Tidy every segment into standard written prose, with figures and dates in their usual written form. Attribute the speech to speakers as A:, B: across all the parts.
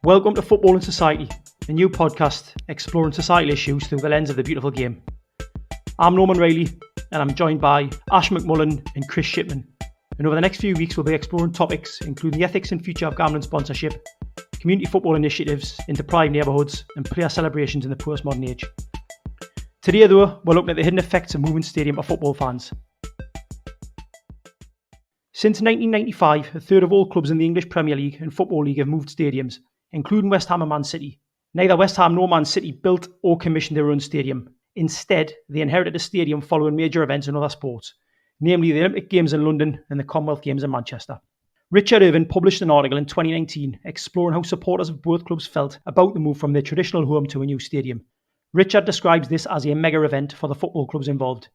A: Welcome to Football and Society, a new podcast exploring societal issues through the lens of the beautiful game. I'm Norman Riley, and I'm joined by Ash McMullen and Chris Shipman. And over the next few weeks, we'll be exploring topics including the ethics and future of gambling sponsorship, community football initiatives in deprived neighbourhoods, and player celebrations in the postmodern age. Today, though, we're looking at the hidden effects of moving stadium for football fans. Since 1995, a third of all clubs in the English Premier League and Football League have moved stadiums, including West Ham and Man City. Neither West Ham nor Man City built or commissioned their own stadium. Instead, they inherited a stadium following major events in other sports, namely the Olympic Games in London and the Commonwealth Games in Manchester. Richard Irving published an article in 2019 exploring how supporters of both clubs felt about the move from their traditional home to a new stadium. Richard describes this as a mega event for the football clubs involved.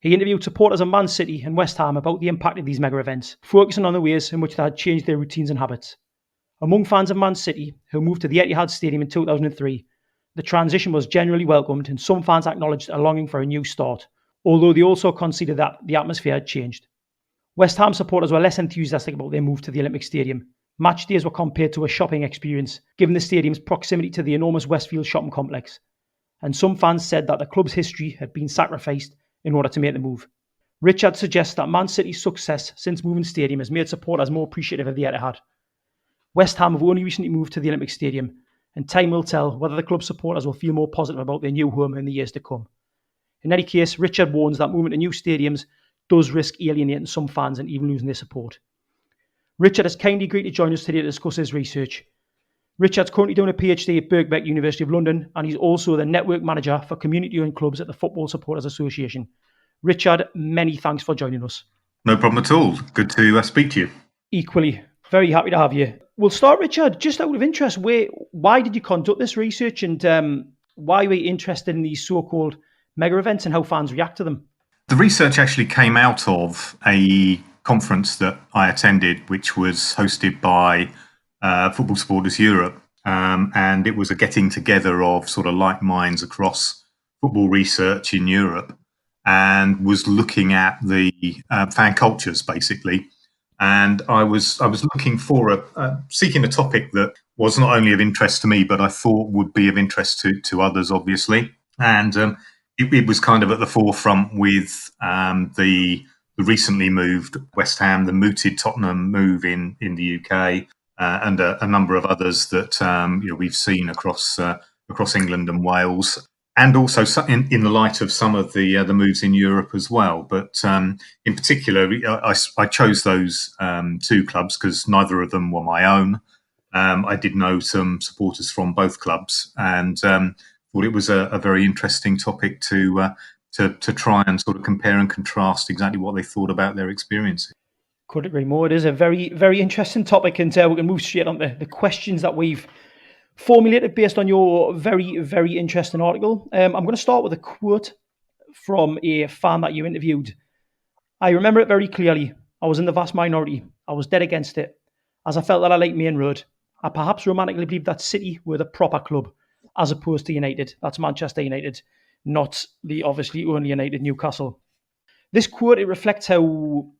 A: He interviewed supporters of Man City and West Ham about the impact of these mega events, focusing on the ways in which they had changed their routines and habits. Among fans of Man City, who moved to the Etihad Stadium in 2003, the transition was generally welcomed and some fans acknowledged a longing for a new start, although they also conceded that the atmosphere had changed. West Ham supporters were less enthusiastic about their move to the Olympic Stadium. Match days were compared to a shopping experience, given the stadium's proximity to the enormous Westfield shopping complex. And some fans said that the club's history had been sacrificed in order to make the move. Richard suggests that Man City's success since moving stadium has made supporters more appreciative of the Etihad. West Ham have only recently moved to the Olympic Stadium, and time will tell whether the club supporters will feel more positive about their new home in the years to come. In any case, Richard warns that moving to new stadiums does risk alienating some fans and even losing their support. Richard has kindly agreed to join us today to discuss his research. Richard's currently doing a PhD at Birkbeck, University of London, and he's also the network manager for community-owned clubs at the Football Supporters Association. Richard, many thanks for joining us.
B: No problem at all. Good to speak to you.
A: Equally, very happy to have you. We'll start, Richard, just out of interest, why did you conduct this research and why were you interested in these so-called mega events and how fans react to them?
B: The research actually came out of a conference that I attended, which was hosted by Football Supporters Europe, and it was a getting together of sort of like minds across football research in Europe, and was looking at the fan cultures basically. And I was looking for seeking a topic that was not only of interest to me, but I thought would be of interest to others, obviously. And it was kind of at the forefront with the recently moved West Ham, the mooted Tottenham move in the UK. And a number of others that we've seen across England and Wales, and also in the light of some of the moves in Europe as well. But in particular, I chose those two clubs because neither of them were my own. I did know some supporters from both clubs, and thought it was a very interesting topic to try and sort of compare and contrast exactly what they thought about their experiences.
A: Couldn't agree more. It is a very, very interesting topic, and we can move straight on to the questions that we've formulated based on your very, very interesting article. I'm going to start with a quote from a fan that you interviewed. I remember it very clearly. I was in the vast minority. I was dead against it, as I felt that I liked Main Road. I perhaps romantically believed that City were the proper club, as opposed to United. That's Manchester United, not the obviously only United Newcastle. This quote, it reflects how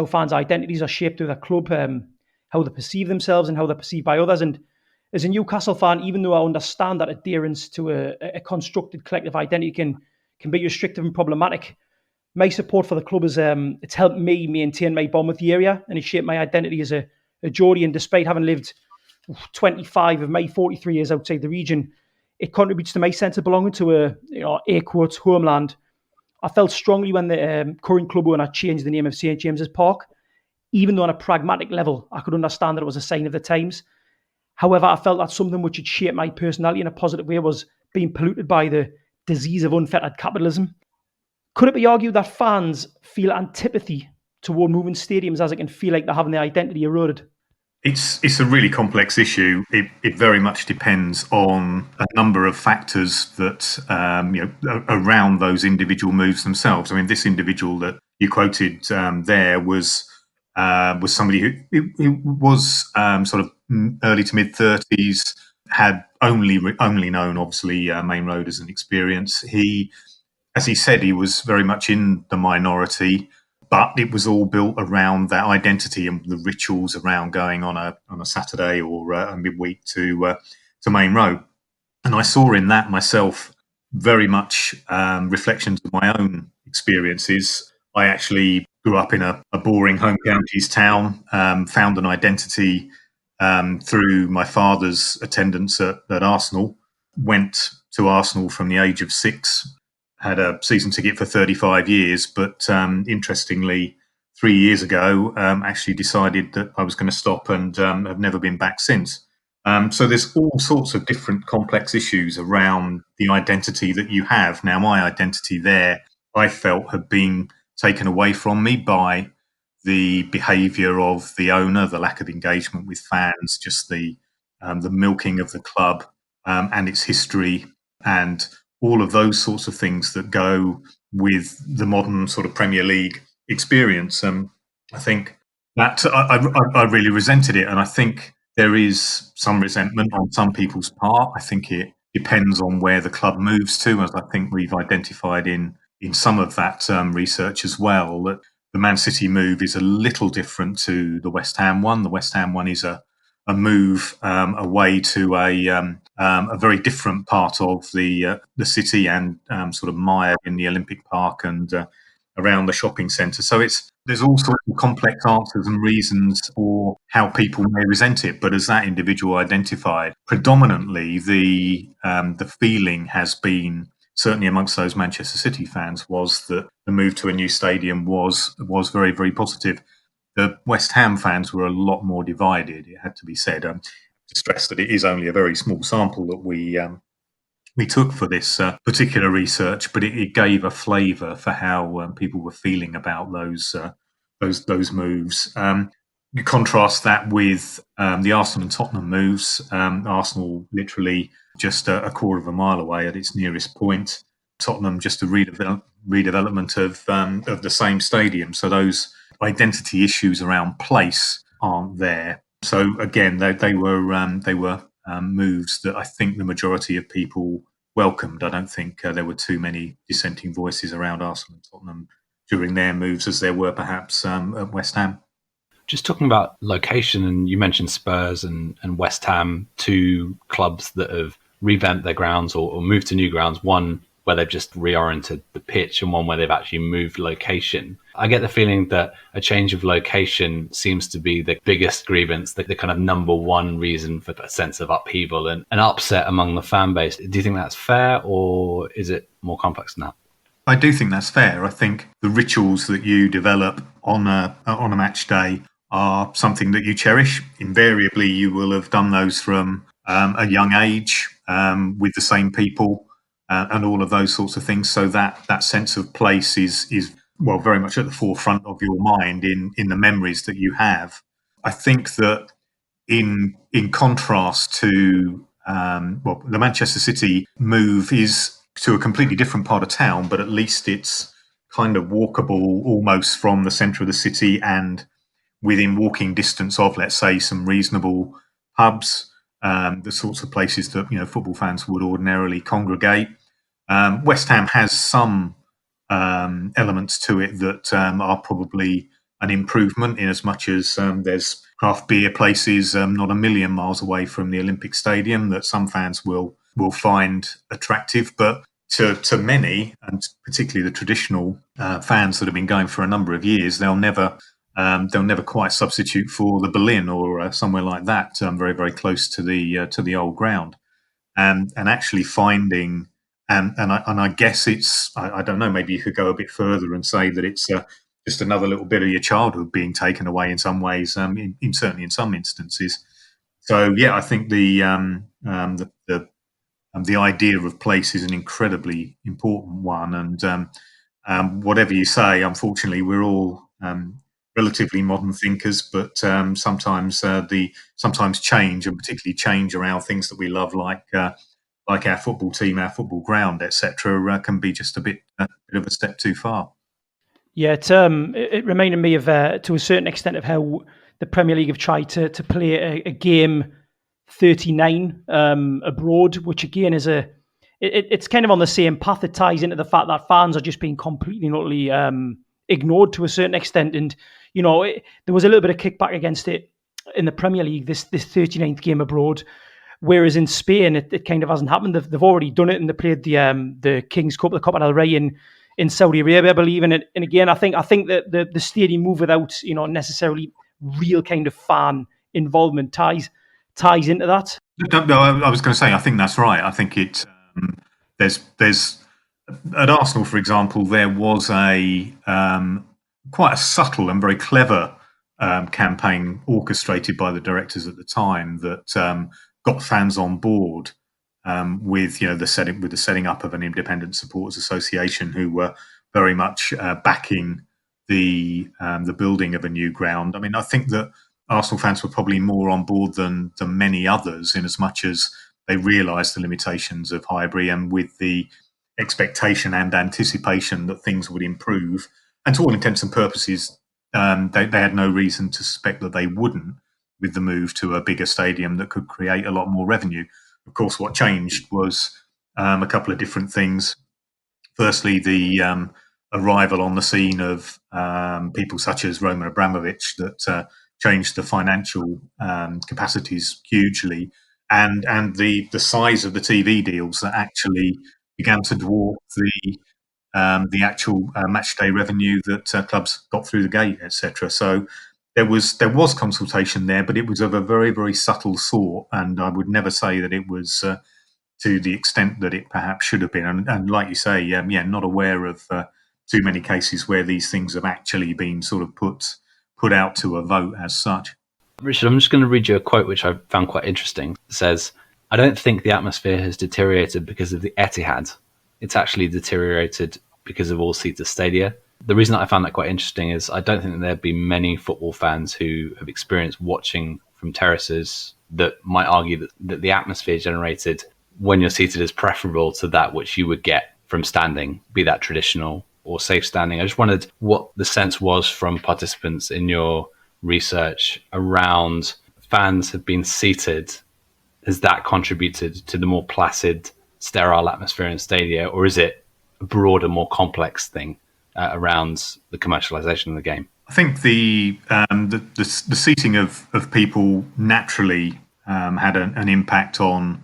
A: fans' identities are shaped through their club, how they perceive themselves and how they're perceived by others. And as a Newcastle fan, even though I understand that adherence to a constructed collective identity can be restrictive and problematic, my support for the club has it's helped me maintain my bond with the area, and it shaped my identity as a Geordian. Despite having lived 25 of my 43 years outside the region, it contributes to my sense of belonging to a air quotes homeland. I felt strongly when the current club owner changed the name of St James's Park, even though on a pragmatic level, I could understand that it was a sign of the times. However, I felt that something which had shaped my personality in a positive way was being polluted by the disease of unfettered capitalism. Could it be argued that fans feel antipathy toward moving stadiums as it can feel like they're having their identity eroded?
B: It's a really complex issue. It very much depends on a number of factors that around those individual moves themselves. I mean, this individual that you quoted there was somebody who was sort of early to mid 30s, had only known obviously Main Road as an experience. He, as he said, he was very much in the minority. but it was all built around that identity and the rituals around going on a Saturday or a midweek to Main Road. And I saw in that myself very much reflections of my own experiences. I actually grew up in a boring home counties town, found an identity through my father's attendance at Arsenal, went to Arsenal from the age of 6, had a season ticket for 35 years, but interestingly, 3 years ago, actually decided that I was going to stop and have never been back since. So there's all sorts of different complex issues around the identity that you have. Now, my identity there, I felt, had been taken away from me by the behaviour of the owner, the lack of engagement with fans, just the milking of the club and its history, and all of those sorts of things that go with the modern sort of Premier League experience. I think that I really resented it, and I think there is some resentment on some people's part. I think it depends on where the club moves to, as I think we've identified in some of that research as well, that the Man City move is a little different to the West Ham one. The West Ham one is a move away to a very different part of the city and sort of mired in the Olympic Park and around the shopping centre. So there's all sorts of complex answers and reasons for how people may resent it. But as that individual identified, predominantly the feeling has been, certainly amongst those Manchester City fans, was that the move to a new stadium was very, very positive. The West Ham fans were a lot more divided, it had to be said. To stress that it is only a very small sample that we took for this particular research, but it gave a flavour for how people were feeling about those moves. You contrast that with the Arsenal and Tottenham moves. Arsenal literally just a quarter of a mile away at its nearest point. Tottenham just a redevelopment of the same stadium. So those identity issues around place aren't there. So again, they were moves that I think the majority of people welcomed. I don't think there were too many dissenting voices around Arsenal and Tottenham during their moves as there were perhaps at West Ham.
C: Just talking about location, and you mentioned Spurs and West Ham, two clubs that have revamped their grounds or moved to new grounds, one where they've just reoriented the pitch and one where they've actually moved location. I get the feeling that a change of location seems to be the biggest grievance, the kind of number one reason for a sense of upheaval and an upset among the fan base. Do you think that's fair, or is it more complex than that?
B: I do think that's fair. I think the rituals that you develop on a match day are something that you cherish. Invariably, you will have done those from a young age with the same people and all of those sorts of things. So that sense of place is well very much at the forefront of your mind in the memories that you have. I think that in contrast to the Manchester City move is to a completely different part of town, but at least it's kind of walkable almost from the centre of the city and within walking distance of, let's say, some reasonable pubs, the sorts of places that football fans would ordinarily congregate. West Ham has some elements to it that are probably an improvement, in as much as there's craft beer places not a million miles away from the Olympic Stadium that some fans will find attractive, but to many, and particularly the traditional fans that have been going for a number of years, they'll never quite substitute for the Berlin or somewhere like that, very, very close to the old ground, and actually finding. And I guess it's, I don't know, maybe you could go a bit further and say that it's just another little bit of your childhood being taken away in some ways, certainly in some instances. So yeah, I think the idea of place is an incredibly important one, and whatever you say, unfortunately, we're all relatively modern thinkers, but sometimes change, and particularly change around things that we love, like our football team, our football ground, etc., can be just a bit of a step too far.
A: Yeah, it reminded me of, to a certain extent, of how the Premier League have tried to play a game 39 abroad, which again is it's kind of on the same path. It ties into the fact that fans are just being completely and utterly ignored to a certain extent. And, there was a little bit of kickback against it in the Premier League, this 39th game abroad. Whereas in Spain, it kind of hasn't happened. They've already done it, and they played the King's Cup, the Copa del Rey in Saudi Arabia, I believe. And again, I think that the stadium move without necessarily real kind of fan involvement ties into that.
B: No, I was going to say, I think that's right. I think it. There's at Arsenal, for example, there was a quite a subtle and very clever campaign orchestrated by the directors at the time that got fans on board with the setting up of an independent supporters association who were very much backing the building of a new ground. I mean, I think that Arsenal fans were probably more on board than many others, in as much as they realised the limitations of Highbury, and with the expectation and anticipation that things would improve. And to all intents and purposes, they had no reason to suspect that they wouldn't, with the move to a bigger stadium that could create a lot more revenue. Of course, what changed was a couple of different things. Firstly, the arrival on the scene of people such as Roman Abramovich that changed the financial capacities hugely, and the size of the TV deals that actually began to dwarf the actual match day revenue that clubs got through the gate, etc. So there was consultation there, but it was of a very, very subtle sort, and I would never say that it was to the extent that it perhaps should have been. And like you say, not aware of too many cases where these things have actually been sort of put out to a vote as such.
C: Richard, I'm just going to read you a quote which I found quite interesting. It says, "I don't think the atmosphere has deteriorated because of the Etihad. It's actually deteriorated because of all-seater stadia." The reason that I found that quite interesting is I don't think that there'd be many football fans who have experienced watching from terraces that might argue that the atmosphere generated when you're seated is preferable to that which you would get from standing, be that traditional or safe standing. I just wondered what the sense was from participants in your research around fans have been seated. Has that contributed to the more placid, sterile atmosphere in stadia, or is it a broader, more complex thing around the commercialization of the game?
B: I think the seating of people naturally had an impact on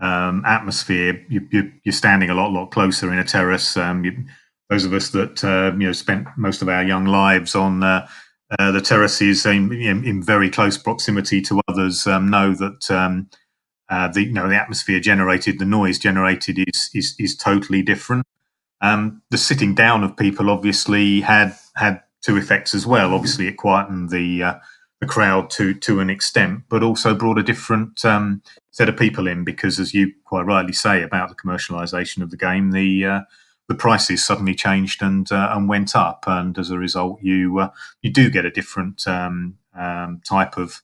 B: atmosphere. You're standing a lot closer in a terrace. Those of us that spent most of our young lives on the terraces in very close proximity to others know that the atmosphere generated, the noise generated is totally different. The sitting down of people obviously had two effects as well. Obviously, it quietened the crowd to an extent, but also brought a different set of people in, because, as you quite rightly say about the commercialisation of the game, the prices suddenly changed and went up, and as a result, you do get a different type of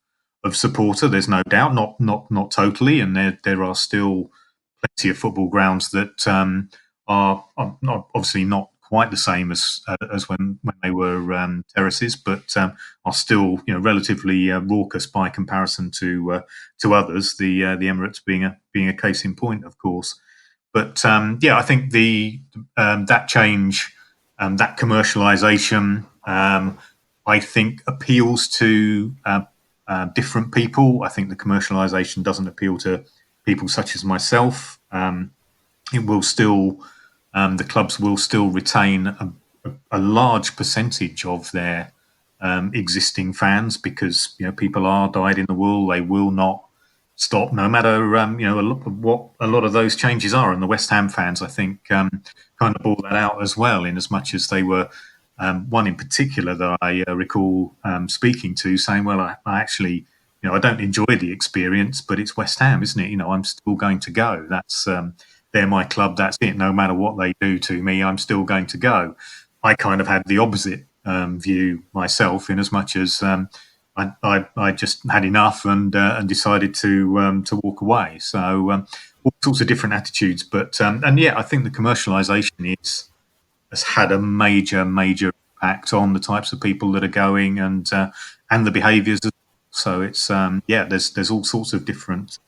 B: supporter. There's no doubt, not totally, and there are still plenty of football grounds that are not, obviously not quite the same as when they were terraces, but are still relatively raucous by comparison to others. The Emirates being a case in point, of course. But I think that change, that commercialisation, I think appeals to different people. I think the commercialisation doesn't appeal to people such as myself. It will still, the clubs will still retain a large percentage of their existing fans, because people are dyed in the wool. They will not stop, no matter what a lot of those changes are. And the West Ham fans, I think, kind of bore that out as well, in as much as they were one in particular that I recall speaking to, saying, "Well, I actually, I don't enjoy the experience, but it's West Ham, isn't it? I'm still going to go. That's they're my club. That's it. No matter what they do to me, I'm still going to go." I kind of had the opposite view myself, in as much as I just had enough and decided to walk away. So all sorts of different attitudes, but I think the commercialisation has had a major impact on the types of people that are going and the behaviours. So it's there's all sorts of different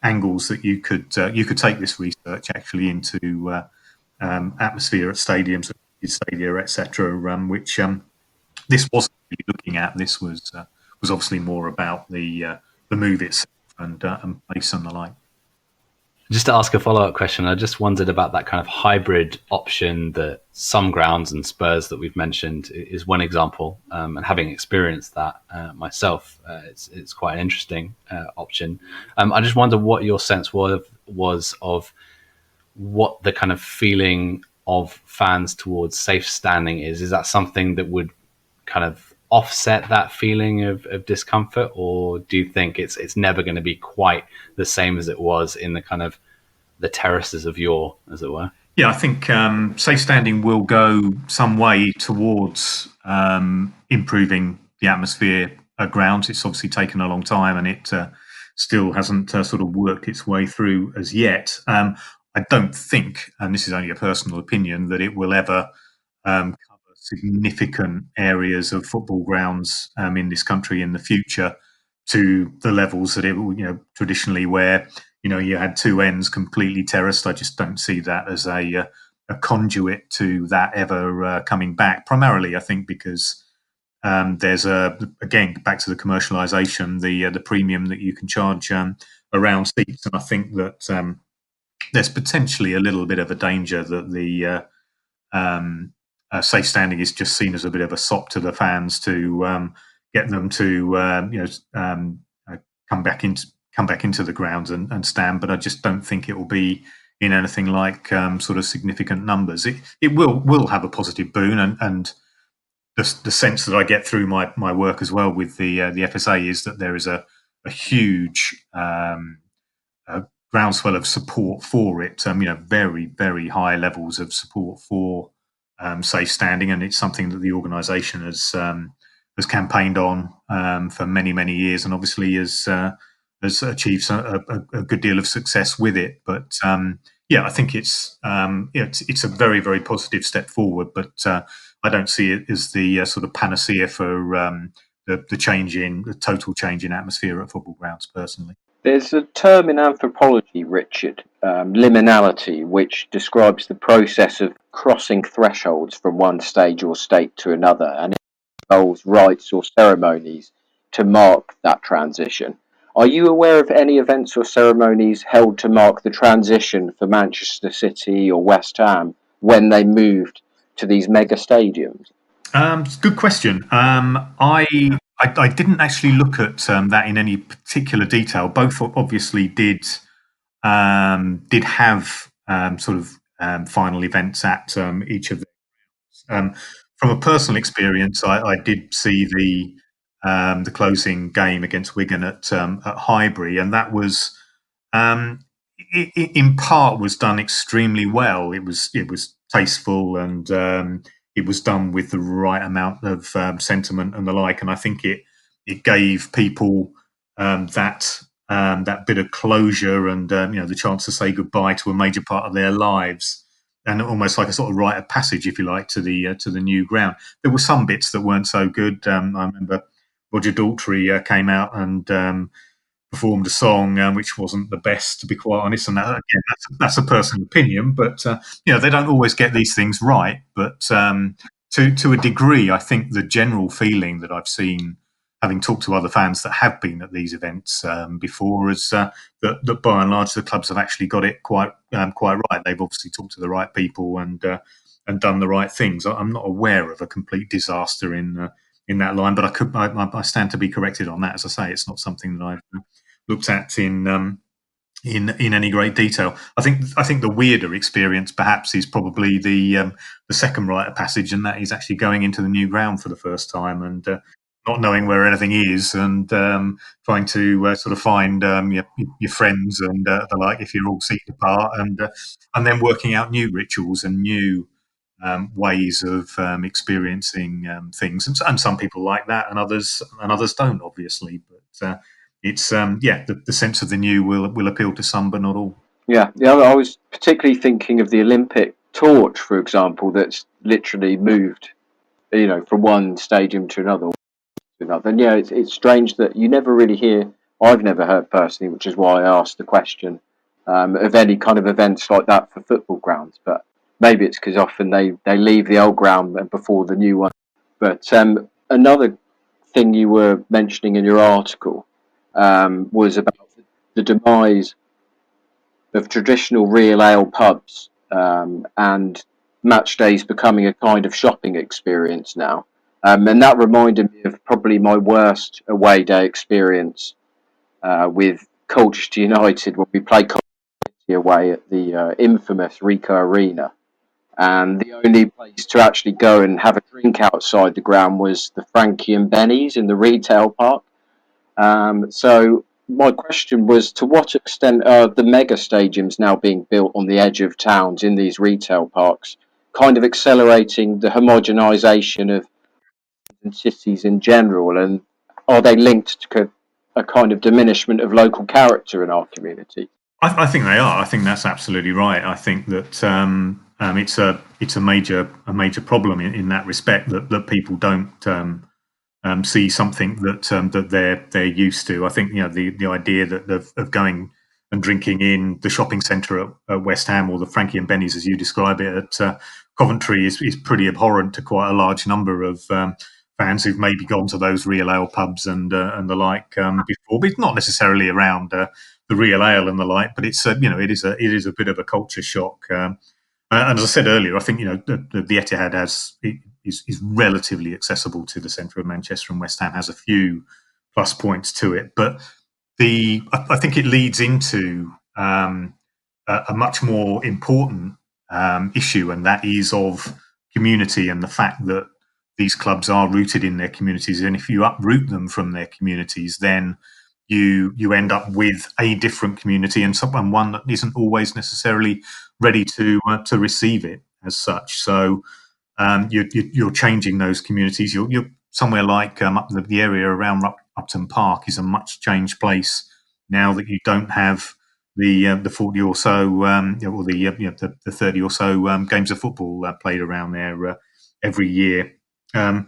B: angles that you could take this research actually into atmosphere at stadiums stadia, etc. Which this wasn't really looking at. This was obviously more about the move itself and pace and the like.
C: Just to ask a follow-up question, I just wondered about that kind of hybrid option that some grounds, and Spurs that we've mentioned is one example. And having experienced that myself, it's quite an interesting option. I just wonder what your sense was of what the kind of feeling of fans towards safe standing is. Is that something that would kind of offset that feeling of discomfort, or do you think it's never going to be quite the same as it was in the kind of the terraces of yore, as it were?
B: Yeah, I think safe standing will go some way towards improving the atmosphere at grounds. It's obviously taken a long time, and it still hasn't sort of worked its way through as yet. I don't think, and this is only a personal opinion, that it will ever cover significant areas of football grounds in this country in the future to the levels that it, traditionally where you had two ends completely terraced. I just don't see that as a conduit to that ever coming back. Primarily, I think because there's again back to the commercialisation, the premium that you can charge around seats, and I think that there's potentially a little bit of a danger that the safe standing is just seen as a bit of a sop to the fans to get them to come back into the grounds and stand. But I just don't think it will be in anything like sort of significant numbers. It will have a positive boon, and the sense that I get through my work as well with the FSA is that there is a huge groundswell of support for it. Very, very high levels of support for safe standing, and it's something that the organisation has campaigned on for many, many years, and obviously has achieved a good deal of success with it. But I think it's a very, very positive step forward. But I don't see it as the sort of panacea for the total change in atmosphere at football grounds. Personally.
D: There's a term in anthropology, Richard, liminality, which describes the process of crossing thresholds from one stage or state to another, and it involves rites or ceremonies to mark that transition. Are you aware of any events or ceremonies held to mark the transition for Manchester City or West Ham when they moved to these mega stadiums?
B: Good question. I didn't actually look at that in any particular detail. Both obviously did have sort of final events at each of them. From a personal experience, I did see the closing game against Wigan at Highbury, and that was in part was done extremely well. It was tasteful, and it was done with the right amount of sentiment and the like. And I think it gave people that bit of closure and the chance to say goodbye to a major part of their lives, and almost like a sort of rite of passage, if you like, to the new ground. There were some bits that weren't so good. I remember Roger Daltrey came out and performed a song which wasn't the best, to be quite honest. And that, again, that's a personal opinion, but they don't always get these things right. But to a degree, I think the general feeling that I've seen, having talked to other fans that have been at these events before, is that by and large the clubs have actually got it quite right. They've obviously talked to the right people and done the right things. I'm not aware of a complete disaster in that line, but I stand to be corrected on that. As I say, it's not something that I've looked at in any great detail. I think the weirder experience perhaps is probably the second rite of passage, and that is actually going into the new ground for the first time and not knowing where anything is, and trying to sort of find your friends and the like if you're all seated apart, and then working out new rituals and new ways of experiencing things, and some people like that, and others don't, obviously. But it's the sense of the new will appeal to some, but not all.
D: Yeah. I was particularly thinking of the Olympic torch, for example, that's literally moved, from one stadium to another. And it's strange that you never really hear. I've never heard personally, which is why I asked the question of any kind of events like that for football grounds. But maybe it's because often they leave the old ground before the new one. But another thing you were mentioning in your article was about the demise of traditional real ale pubs and match days becoming a kind of shopping experience now. And that reminded me of probably my worst away day experience with Colchester United when we played Colchester away at the infamous Ricoh Arena. And the only place to actually go and have a drink outside the ground was the Frankie and Benny's in the retail park. So my question was, to what extent are the mega stadiums now being built on the edge of towns in these retail parks kind of accelerating the homogenization of cities in general, and are they linked to a kind of diminishment of local character in our community?
B: I think they are. I think that's absolutely right. I think that it's a major problem in that respect, that people don't see something that they're used to. I think the idea that of going and drinking in the shopping centre at West Ham, or the Frankie and Benny's as you describe it at Coventry, is pretty abhorrent to quite a large number of fans who've maybe gone to those real ale pubs and the like before, but it's not necessarily around the real ale and the like. But it's it is a bit of a culture shock. And as I said earlier, I think the Etihad is relatively accessible to the centre of Manchester, and West Ham has a few plus points to it. But I think it leads into a much more important issue, and that is of community and the fact that these clubs are rooted in their communities. And if you uproot them from their communities, then you end up with a different community, and one that isn't always necessarily ready to receive it as such. So you're changing those communities. You're somewhere like up the area around Upton Park is a much changed place now that you don't have the 40 or so or the 30 or so games of football played around there every year. I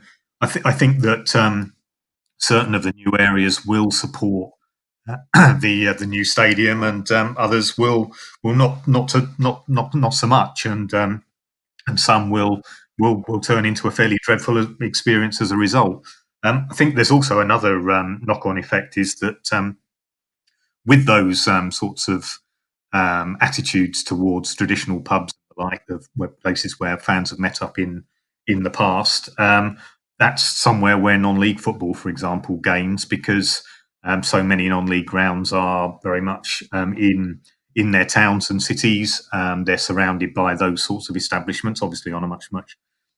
B: think that certain of the new areas will support the new stadium, and others will not so much, and some will turn into a fairly dreadful experience as a result. I think there's also another knock-on effect, is that with those sorts of attitudes towards traditional pubs, like the places where fans have met up in the past, that's somewhere where non-league football, for example, gains, because so many non-league grounds are very much in their towns and cities. They're surrounded by those sorts of establishments, obviously on a much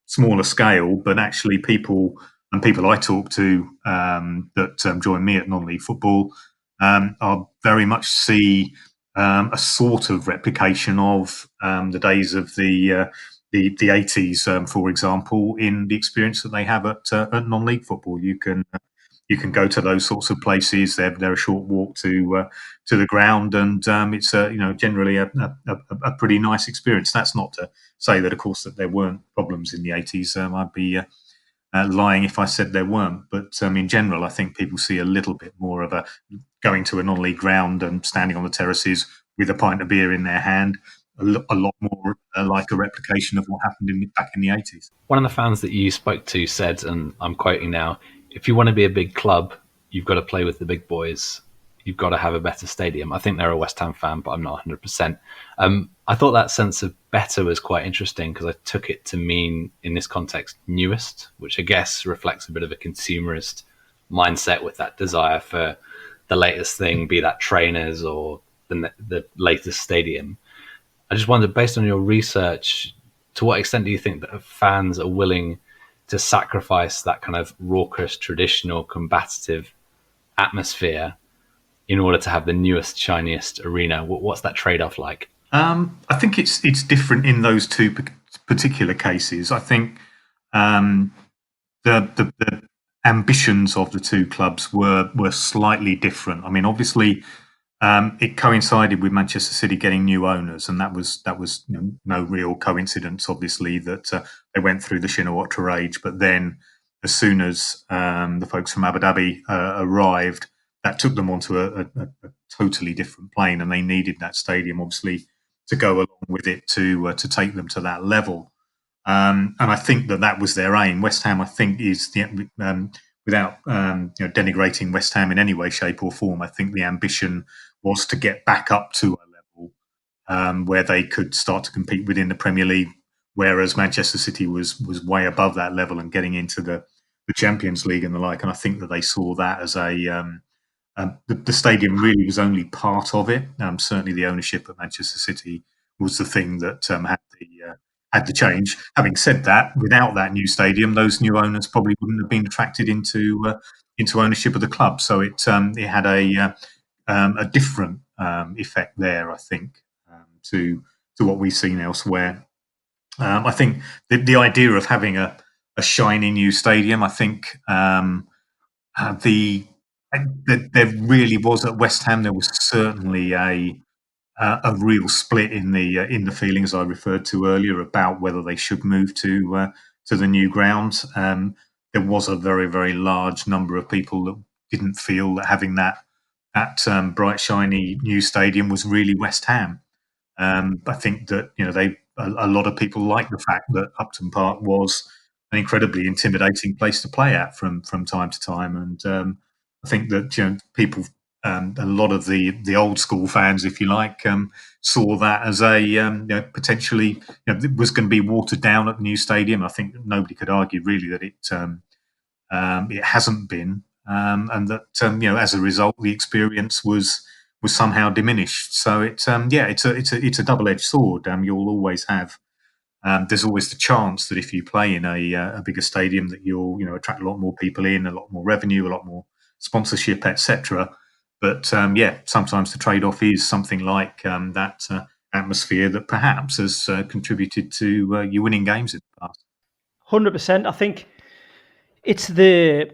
B: smaller scale. But actually, people I talk to that join me at non-league football are very much see a sort of replication of the days of the 80s, for example, in the experience that they have at non-league football. You can go to those sorts of places. They're a short walk to the ground, and it's generally a pretty nice experience. That's not to say that, of course, that there weren't problems in the 80s. I'd be lying if I said there weren't. But in general, I think people see a little bit more of a going to a non-league ground and standing on the terraces with a pint of beer in their hand, a lot more like a replication of what happened back in the 80s.
C: One of the fans that you spoke to said, and I'm quoting now, if you want to be a big club, you've got to play with the big boys. You've got to have a better stadium. I think they're a West Ham fan, but I'm not 100%. I thought that sense of better was quite interesting, because I took it to mean, in this context, newest, which I guess reflects a bit of a consumerist mindset, with that desire for the latest thing, be that trainers or the latest stadium. I just wondered, based on your research, to what extent do you think that fans are willing to sacrifice that kind of raucous, traditional, combative atmosphere in order to have the newest, shiniest arena? What's that trade-off like?
B: I think it's different in those two particular cases. I think the ambitions of the two clubs were slightly different. I mean, obviously, it coincided with Manchester City getting new owners, and that was no real coincidence, obviously, that they went through the Shinawatra age. But then, as soon as the folks from Abu Dhabi arrived, that took them onto a totally different plane, and they needed that stadium, obviously, go along with it to take them to that level. And I think that was their aim. West Ham, I think, is without denigrating West Ham in any way, shape, or form. I think the ambition was to get back up to a level where they could start to compete within the Premier League, whereas Manchester City was way above that level and getting into the Champions League and the like. And I think that they saw that as the stadium really was only part of it. Certainly, the ownership of Manchester City was the thing that had the change. Having said that, without that new stadium, those new owners probably wouldn't have been attracted into ownership of the club. So it had a different effect there, I think, to what we've seen elsewhere. I think the idea of having a shiny new stadium, I think there really was at West Ham. There was certainly a real split in the feelings I referred to earlier about whether they should move to the new ground. There was a very, very large number of people that didn't feel that having that bright, shiny new stadium was really West Ham. I think that a lot of people like the fact that Upton Park was an incredibly intimidating place to play at from time to time, and I think that people. A lot of the old school fans, if you like, saw that as a potentially it was going to be watered down at the new stadium. I think nobody could argue really that it hasn't been, and that as a result the experience was somehow diminished. So it's a double-edged sword. You'll always have. There's always the chance that if you play in a bigger stadium, that you'll attract a lot more people in, a lot more revenue, a lot more sponsorship, etc. But sometimes the trade-off is something like that atmosphere that perhaps has contributed to you winning games in the past.
A: 100%. I think it's the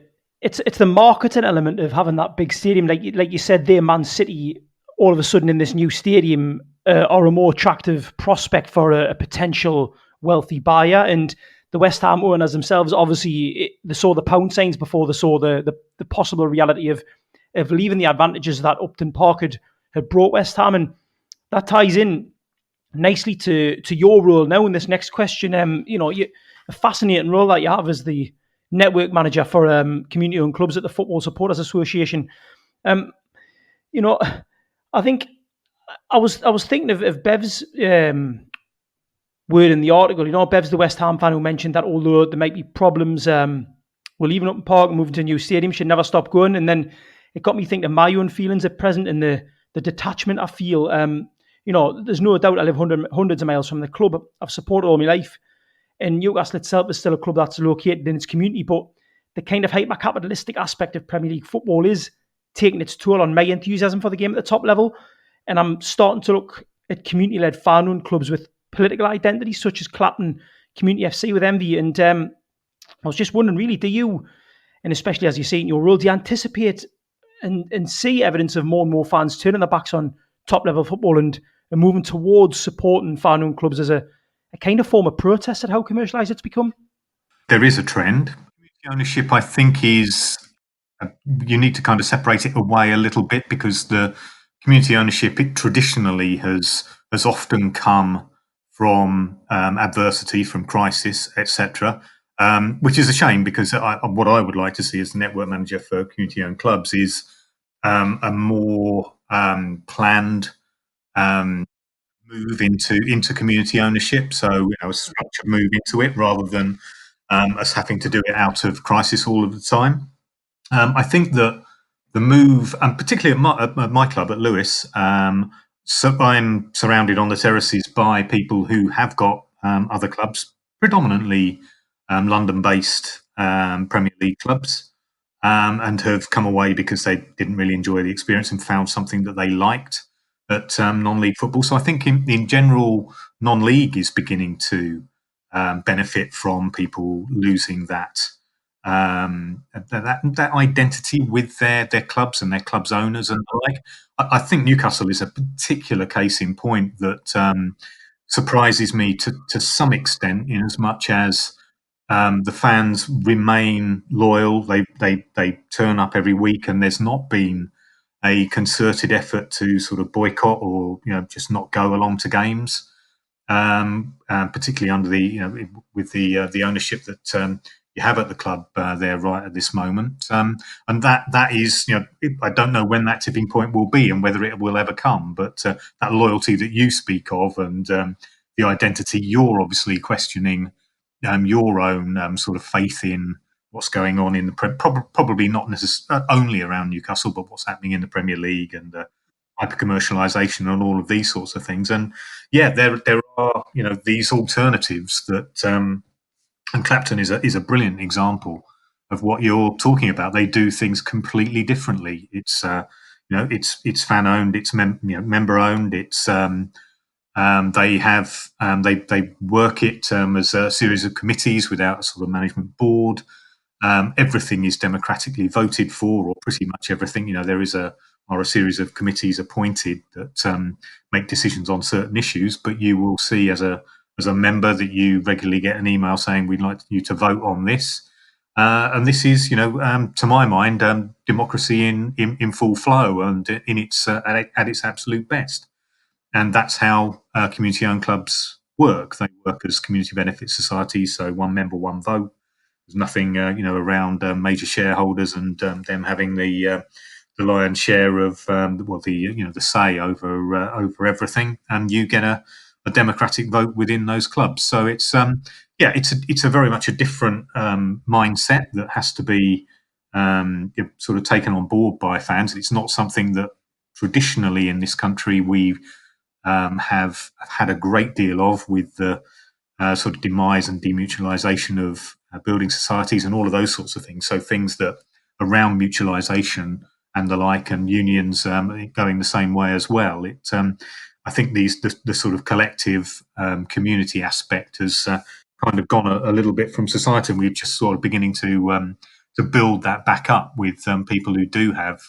A: marketing element of having that big stadium. Like you said there, Man City, all of a sudden in this new stadium, are a more attractive prospect for a potential wealthy buyer. And the West Ham owners themselves, obviously, they saw the pound signs before they saw the possible reality of leaving the advantages that Upton Park had brought West Ham. And that ties in nicely to your role now in this next question. A fascinating role that you have as the network manager for community-owned clubs at the Football Supporters Association. I think I was thinking of Bev's word in the article. Bev's the West Ham fan who mentioned that although there might be problems, we're leaving Upton Park and moving to a new stadium, should never stop going. And then it got me thinking of my own feelings at present and the detachment I feel. There's no doubt I live hundreds of miles from the club. I've supported all my life. And Newcastle itself is still a club that's located in its community. But the kind of hyper-capitalistic aspect of Premier League football is taking its toll on my enthusiasm for the game at the top level. And I'm starting to look at community-led fan-owned clubs with political identities, such as Clapton Community FC, with envy. And I was just wondering, really, do you, and especially as you see in your role, do you anticipate and see evidence of more and more fans turning their backs on top-level football and moving towards supporting fan-owned clubs as a kind of form of protest at how commercialised it's become?
B: There is a trend. Community ownership, I think, is you need to kind of separate it away a little bit, because the community ownership, it traditionally has often come from adversity, from crisis, etc., which is a shame, because what I would like to see as the network manager for community-owned clubs is a more planned move into community ownership. So a structured move into it, rather than us having to do it out of crisis all of the time. I think that the move, and particularly at my club at Lewis, so I'm surrounded on the terraces by people who have got other clubs, predominantly London-based Premier League clubs, and have come away because they didn't really enjoy the experience and found something that they liked at non-league football. So I think in general, non-league is beginning to benefit from people losing that identity with their clubs and their clubs' owners and the like. I think Newcastle is a particular case in point that surprises me to some extent, in as much as the fans remain loyal. They turn up every week, and there's not been a concerted effort to sort of boycott or just not go along to games, particularly under with the ownership that you have at the club there right at this moment, and that is I don't know when that tipping point will be and whether it will ever come, but that loyalty that you speak of and the identity you're obviously questioning, your own sort of faith in what's going on in the probably not necessarily only around Newcastle, but what's happening in the Premier League and hyper commercialisation and all of these sorts of things. And there are these alternatives that, and Clapton is a brilliant example of what you're talking about. They do things completely differently. It's it's fan owned, it's member owned, it's they work it as a series of committees without a sort of management board. Everything is democratically voted for, or pretty much everything. There are a series of committees appointed that make decisions on certain issues, but you will see as a member that you regularly get an email saying we'd like you to vote on this. And this is, to my mind, democracy in full flow and in its at its absolute best. And that's how community-owned clubs work. They work as community benefit societies, so one member, one vote. There's nothing, around major shareholders and them having the lion's share of the say over everything, and you get a democratic vote within those clubs. So it's it's a very much a different mindset that has to be sort of taken on board by fans. It's not something that traditionally in this country we have had a great deal of, with the sort of demise and demutualisation of building societies and all of those sorts of things. So things that around mutualisation and the like, and unions going the same way as well. I think the sort of collective community aspect has kind of gone a little bit from society, and we're just sort of beginning to build that back up with people who do have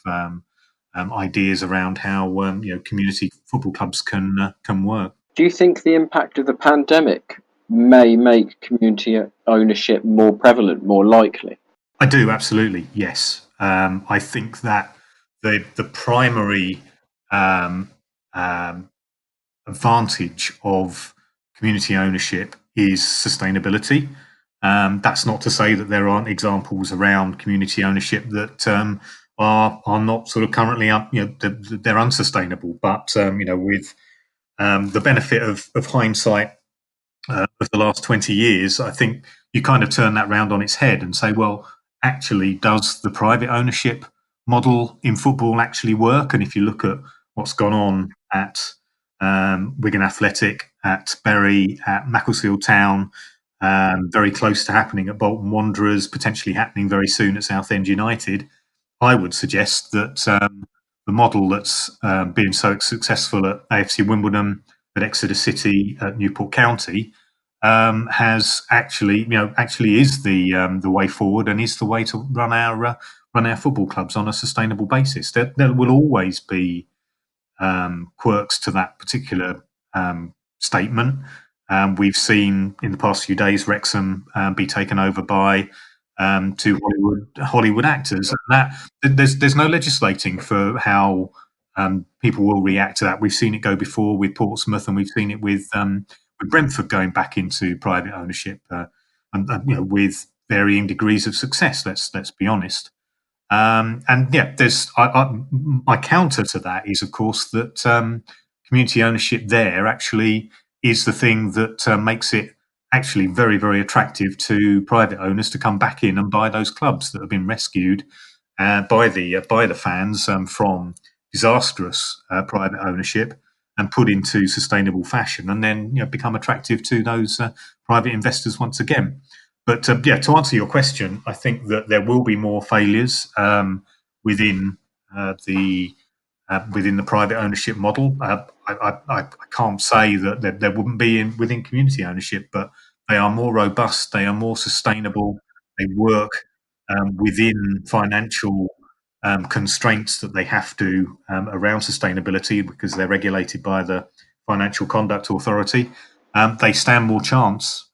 B: ideas around how community football clubs can work.
D: Do you think the impact of the pandemic may make community ownership more prevalent, more likely?
B: I do, absolutely, yes. I think that the primary advantage of community ownership is sustainable. That's not to say that there aren't examples around community ownership that are not sort of currently they're unsustainable. But with the benefit of hindsight of the last 20 years, I think you kind of turn that round on its head and say, well, actually, does the private ownership model in football actually work? And if you look at what's gone on at Wigan Athletic, at Bury, at Macclesfield Town, very close to happening at Bolton Wanderers, potentially happening very soon at Southend United, I would suggest that the model that's been so successful at AFC Wimbledon, at Exeter City, at Newport County, has actually is the way forward and is the way to run our football clubs on a sustainable basis. There will always be quirks to that particular statement. We've seen in the past few days Wrexham be taken over by two Hollywood actors. And that there's no legislating for how people will react to that. We've seen it go before with Portsmouth, and we've seen it with Brentford going back into private ownership, and with varying degrees of success. Let's be honest. There's my counter to that is, of course, that community ownership there actually is the thing that makes it actually very, very attractive to private owners to come back in and buy those clubs that have been rescued by the fans from disastrous private ownership and put into sustainable fashion, and then become attractive to those private investors once again. But to answer your question, I think that there will be more failures within the private ownership model. I can't say that there wouldn't be within community ownership, but they are more robust, they are more sustainable, they work within financial constraints that they have to around sustainability, because they're regulated by the Financial Conduct Authority. They stand more chance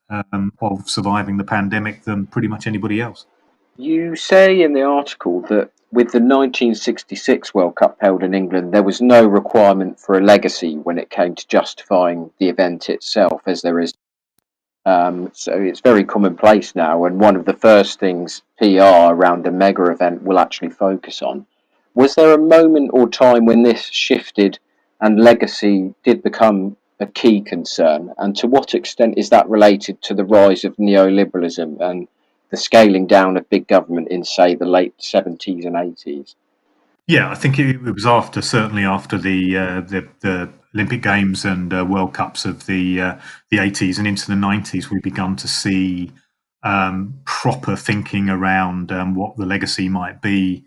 B: of surviving the pandemic than pretty much anybody else.
D: You say in the article that with the 1966 World Cup held in England, there was no requirement for a legacy when it came to justifying the event itself, as there is. So it's very commonplace now, and one of the first things PR around a mega event will actually focus on. Was there a moment or time when this shifted and legacy did become a key concern? And to what extent is that related to the rise of neoliberalism and the scaling down of big government in, say, the late 70s and 80s?
B: Yeah, I think it was certainly after the Olympic Games and World Cups of the 80s and into the 90s, we begun to see proper thinking around what the legacy might be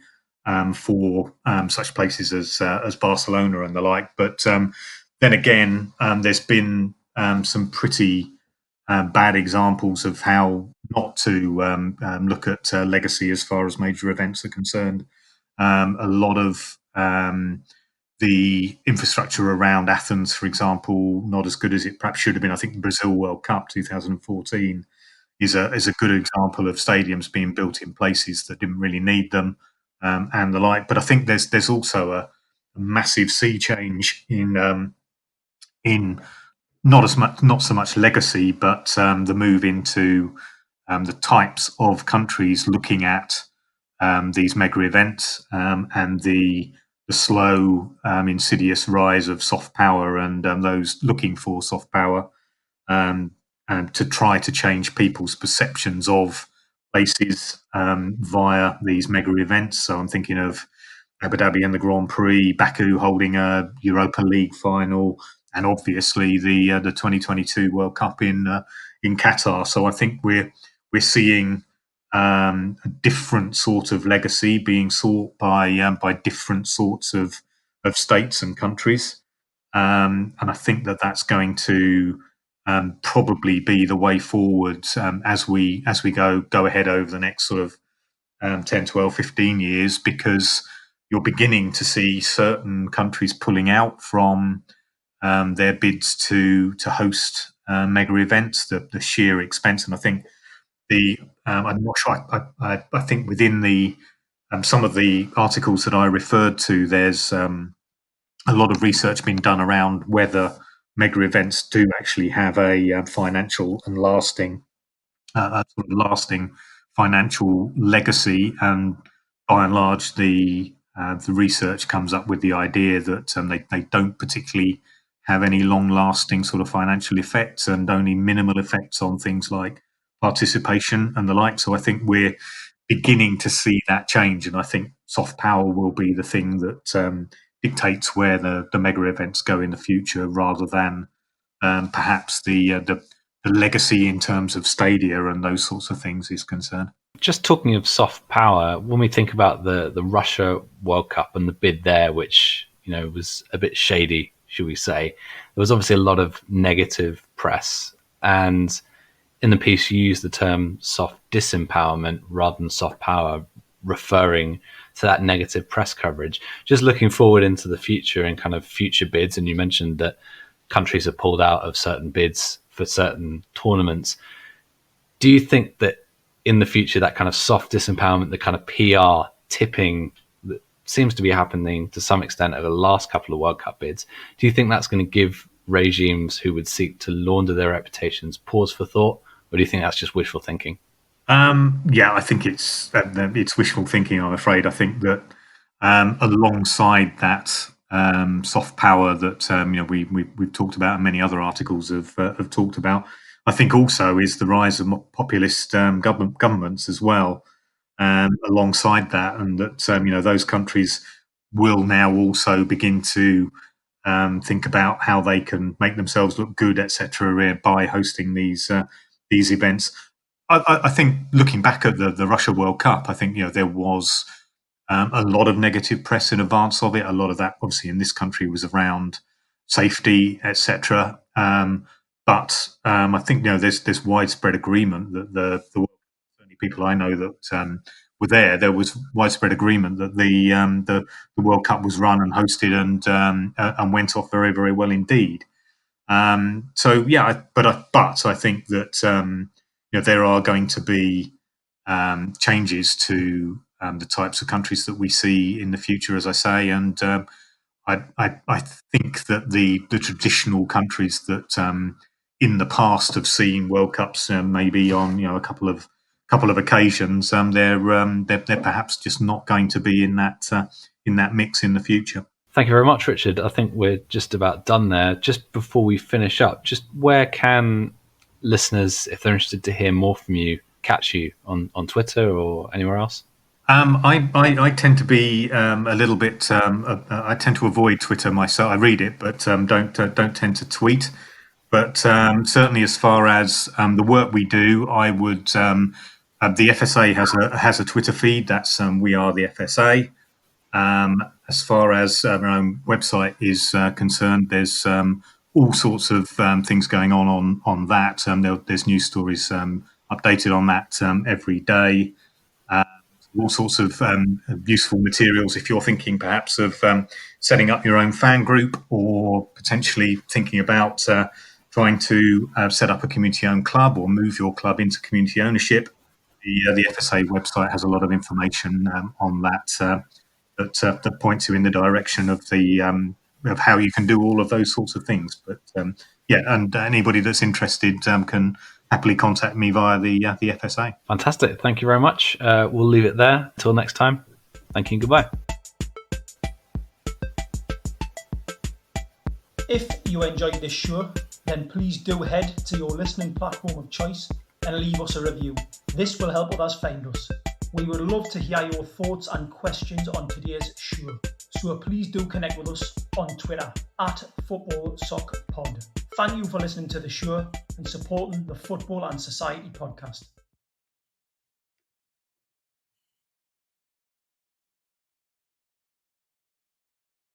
B: for such places as Barcelona and the like. But then again, there's been some pretty bad examples of how not to look at legacy as far as major events are concerned. A lot of the infrastructure around Athens, for example, not as good as it perhaps should have been. I think the Brazil World Cup 2014 is a good example of stadiums being built in places that didn't really need them, and the like. But I think there's also a massive sea change in not so much legacy, but the move into the types of countries looking at these mega events and the slow, insidious rise of soft power and those looking for soft power to try to change people's perceptions of places via these mega events. So I'm thinking of Abu Dhabi and the Grand Prix, Baku holding a Europa League final, and obviously the 2022 World Cup in Qatar. So I think we're seeing a different sort of legacy being sought by different sorts of states and countries, and I think that's going to probably be the way forward as we go ahead over the next sort of 10, 12, 15 years, because you're beginning to see certain countries pulling out from their bids to host mega events, the sheer expense. And I think I'm not sure. I think within the some of the articles that I referred to, there's a lot of research being done around whether mega events do actually have a financial and lasting financial legacy, and by and large, the research comes up with the idea that they don't particularly have any long-lasting sort of financial effects, and only minimal effects on things like participation and the like. So I think we're beginning to see that change, and I think soft power will be the thing that dictates where the mega events go in the future, rather than perhaps the legacy in terms of stadia and those sorts of things is concerned.
C: Just talking of soft power, when we think about the Russia World Cup and the bid there, which was a bit shady, should we say, there was obviously a lot of negative press, and in the piece you use the term soft disempowerment rather than soft power, referring to that negative press coverage. Just looking forward into the future and kind of future bids, and you mentioned that countries have pulled out of certain bids for certain tournaments. Do you think that in the future, that kind of soft disempowerment, the kind of PR tipping that seems to be happening to some extent over the last couple of World Cup bids, do you think that's going to give regimes who would seek to launder their reputations pause for thought, or do you think that's just wishful thinking?
B: Yeah, I think it's wishful thinking, I'm afraid. I think that alongside that soft power that we've talked about, and many other articles have talked about, I think also is the rise of populist governments as well. Alongside that, and that those countries will now also begin to think about how they can make themselves look good, etc., by hosting these events. I think looking back at the Russia World Cup, I think there was a lot of negative press in advance of it. A lot of that, obviously, in this country was around safety, etc. But I think there's widespread agreement that the certainly people I know that were there was widespread agreement that the World Cup was run and hosted and went off very, very well indeed. So yeah, but I think that there are going to be changes to the types of countries that we see in the future, as I say. And I think that the traditional countries that in the past have seen World Cups maybe on a couple of occasions, they're perhaps just not going to be in that mix in the future.
C: Thank you very much, Richard. I think we're just about done there. Just before we finish up, just where can listeners, if they're interested to hear more from you, catch you on Twitter or anywhere else?
B: I tend to be a little bit. I tend to avoid Twitter myself. I read it, but don't tend to tweet. But certainly, as far as the work we do, I would. The FSA has a Twitter feed. That's We Are the FSA. As far as our own website is concerned, there's all sorts of things going on that. There's news stories updated on that every day. All sorts of useful materials if you're thinking perhaps of setting up your own fan group, or potentially thinking about trying to set up a community-owned club or move your club into community ownership. The FSA website has a lot of information on that that points you in the direction of of how you can do all of those sorts of things. But and anybody that's interested can happily contact me via the FSA.
C: Fantastic. Thank you very much. We'll leave it there. Until next time. Thank you and goodbye.
A: If you enjoyed this show, then please do head to your listening platform of choice and leave us a review. This will help others find us. We would love to hear your thoughts and questions on today's show. So please do connect with us on Twitter @FootballSocPod. Thank you for listening to the show and supporting the Football and Society podcast.